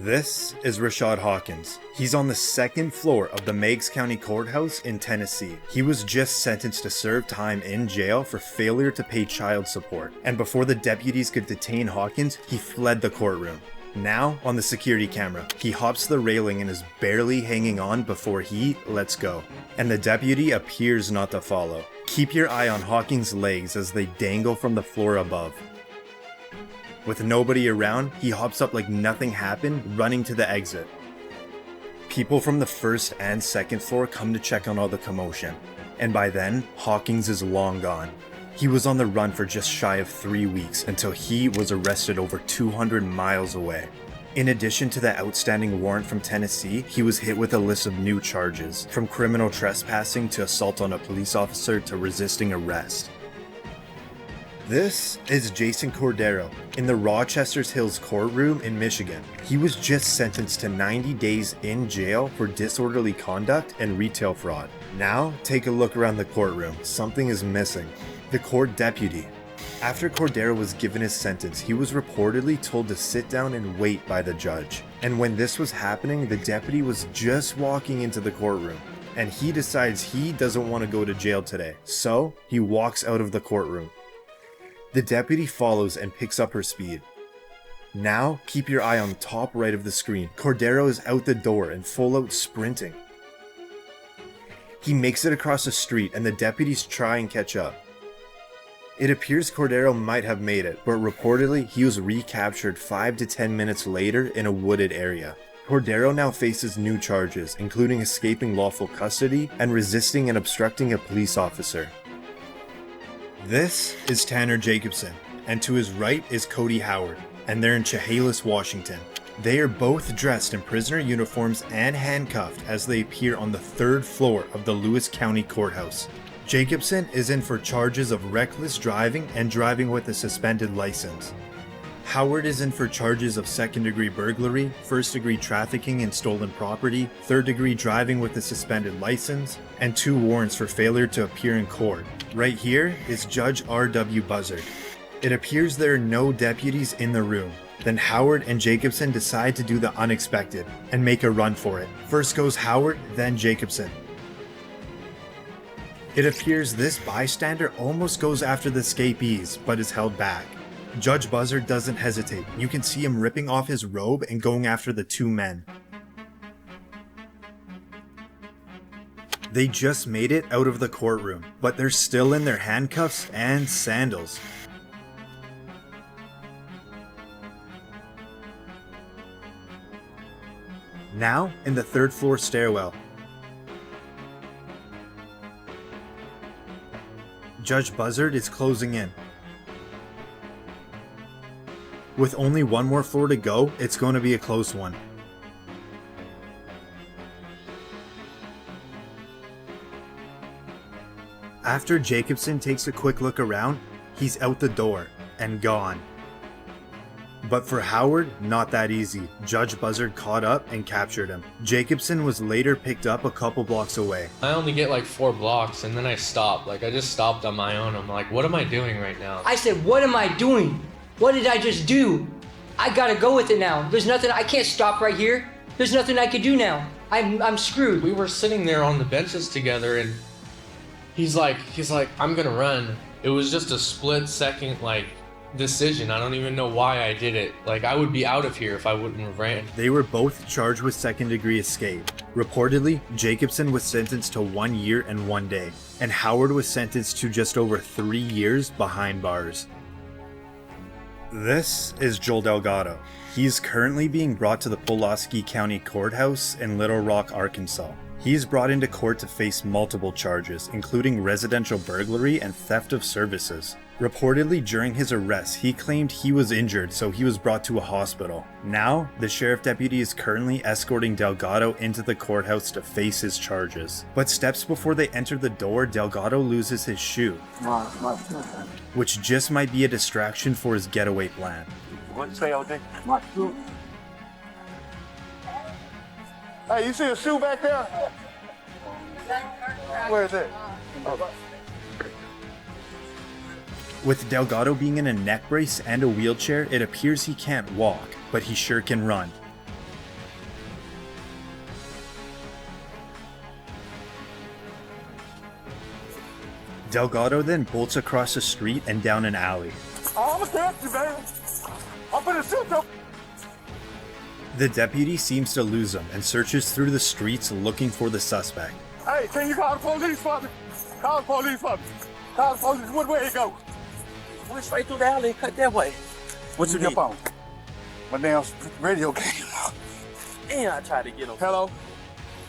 This is Rashad Hawkins. He's on the second floor of the Meigs County Courthouse in Tennessee. He was just sentenced to serve time in jail for failure to pay child support. And before the deputies could detain Hawkins, he fled the courtroom. Now, on the security camera, he hops the railing and is barely hanging on before he lets go. And the deputy appears not to follow. Keep your eye on Hawkins' legs as they dangle from the floor above. With nobody around, he hops up like nothing happened, running to the exit. People from the first and second floor come to check on all the commotion, and by then, Hawkins is long gone. He was on the run for just shy of 3 weeks until he was arrested over 200 miles away. In addition to the outstanding warrant from Tennessee, he was hit with a list of new charges, from criminal trespassing to assault on a police officer to resisting arrest. This is Jayson Cordero in the Rochester Hills Courtroom in Michigan. He was just sentenced to 90 days in jail for disorderly conduct and retail fraud. Now, take a look around the courtroom. Something is missing. The court deputy. After Cordero was given his sentence, he was reportedly told to sit down and wait by the judge. And when this was happening, the deputy was just walking into the courtroom. And he decides he doesn't want to go to jail today. So, he walks out of the courtroom. The deputy follows and picks up her speed. Now, keep your eye on the top right of the screen. Cordero is out the door and full out sprinting. He makes it across the street and the deputies try and catch up. It appears Cordero might have made it, but reportedly he was recaptured 5 to 10 minutes later in a wooded area. Cordero now faces new charges, including escaping lawful custody and resisting and obstructing a police officer. This is Tanner Jacobson, and to his right is Kodey Howard, and they're in Chehalis, Washington. They are both dressed in prisoner uniforms and handcuffed as they appear on the third floor of the Lewis County Courthouse. Jacobson is in for charges of reckless driving and driving with a suspended license. Howard is in for charges of second-degree burglary, first-degree trafficking in stolen property, third-degree driving with a suspended license, and 2 warrants for failure to appear in court. Right here is Judge R.W. Buzzard. It appears there are no deputies in the room. Then Howard and Jacobson decide to do the unexpected and make a run for it. First goes Howard, then Jacobson. It appears this bystander almost goes after the escapees, but is held back. Judge Buzzard doesn't hesitate. You can see him ripping off his robe and going after the 2 men. They just made it out of the courtroom, but they're still in their handcuffs and sandals. Now, in the 3rd floor stairwell. Judge Buzzard is closing in. With only 1 more floor to go, it's going to be a close one. After Jacobson takes a quick look around, he's out the door and gone. But for Howard, not that easy. Judge Buzzard caught up and captured him. Jacobson was later picked up a couple blocks away. I only get like 4 blocks and then I stopped. I just stopped on my own. I'm like, what am I doing right now? I said, what am I doing? What did I just do? I gotta go with it now. There's nothing, I can't stop right here. There's nothing I could do now. I'm screwed. We were sitting there on the benches together and he's like, I'm gonna run. It was just a split second, decision. I don't even know why I did it. I would be out of here if I wouldn't have ran. They were both charged with second-degree escape. Reportedly, Jacobson was sentenced to 1 year and 1 day, and Howard was sentenced to just over 3 years behind bars. This is Joel Delgado. He's currently being brought to the Pulaski County Courthouse in Little Rock, Arkansas. He's brought into court to face multiple charges, including residential burglary and theft of services. Reportedly, during his arrest, he claimed he was injured, so he was brought to a hospital. Now, the sheriff deputy is currently escorting Delgado into the courthouse to face his charges. But steps before they enter the door, Delgado loses his shoe, which just might be a distraction for his getaway plan. Hey, you see a shoe back there? Where is it? Oh. With Delgado being in a neck brace and a wheelchair, it appears he can't walk, but he sure can run. Delgado then bolts across the street and down an alley. Oh, I'm gonna catch you, baby. I'm gonna shoot you. The deputy seems to lose him and searches through the streets looking for the suspect. Hey, can you call the police for me? Call the police for me. Call the police. What way it go? Went straight through the alley, cut that way. What you Your need? phone. My damn radio came out. And I tried to get him. Hello?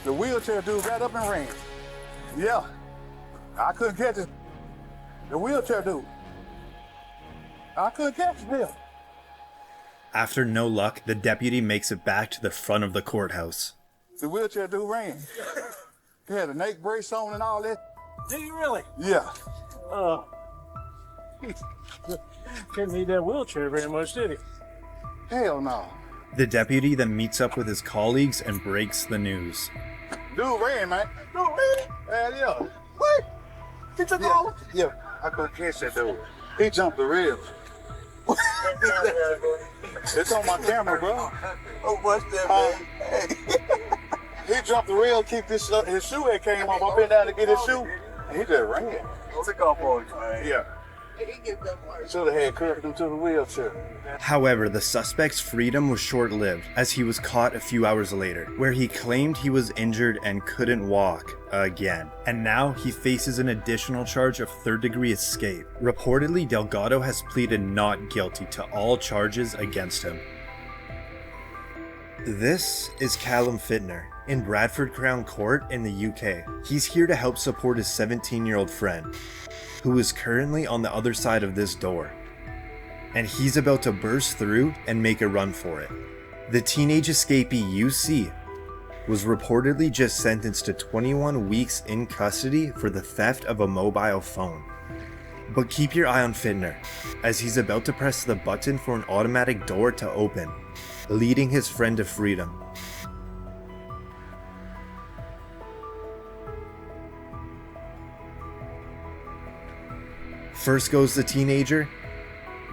The wheelchair dude got up and ran. Yeah. I couldn't catch it. The wheelchair dude. I couldn't catch him. After no luck, the deputy makes it back to the front of the courthouse. The wheelchair dude ran. He had a neck brace on and all that. Did you really? Yeah. Couldn't need that wheelchair very much, did he? Hell no. The deputy then meets up with his colleagues and breaks the news. Dude ran, man. Dude ran? Hell yeah. What? He took all? Yeah, I couldn't catch that dude. He jumped the rail. It's on my camera, bro. Oh, what's that, man? He jumped the rail, keep his shoe had came off. I been down to get his shoe, and he just ran. Took off on you, man. Yeah. Should have had carried him to the wheelchair. However, the suspect's freedom was short-lived as he was caught a few hours later, where he claimed he was injured and couldn't walk again. And now he faces an additional charge of third-degree escape. Reportedly, Delgado has pleaded not guilty to all charges against him. This is Callum Finter in Bradford Crown Court in the UK. He's here to help support his 17-year-old friend, who is currently on the other side of this door. And he's about to burst through and make a run for it. The teenage escapee you see was reportedly just sentenced to 21 weeks in custody for the theft of a mobile phone. But keep your eye on Finter, as he's about to press the button for an automatic door to open, leading his friend to freedom. First goes the teenager,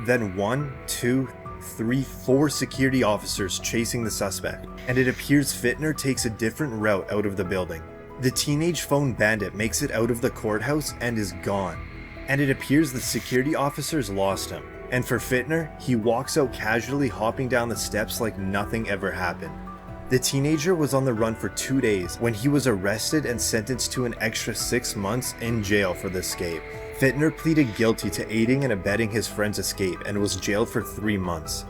then 1, 2, 3, 4 security officers chasing the suspect, and it appears Finter takes a different route out of the building. The teenage phone bandit makes it out of the courthouse and is gone, and it appears the security officers lost him. And for Finter, he walks out casually, hopping down the steps like nothing ever happened. The teenager was on the run for 2 days when he was arrested and sentenced to an extra 6 months in jail for the escape. Finter pleaded guilty to aiding and abetting his friend's escape and was jailed for 3 months.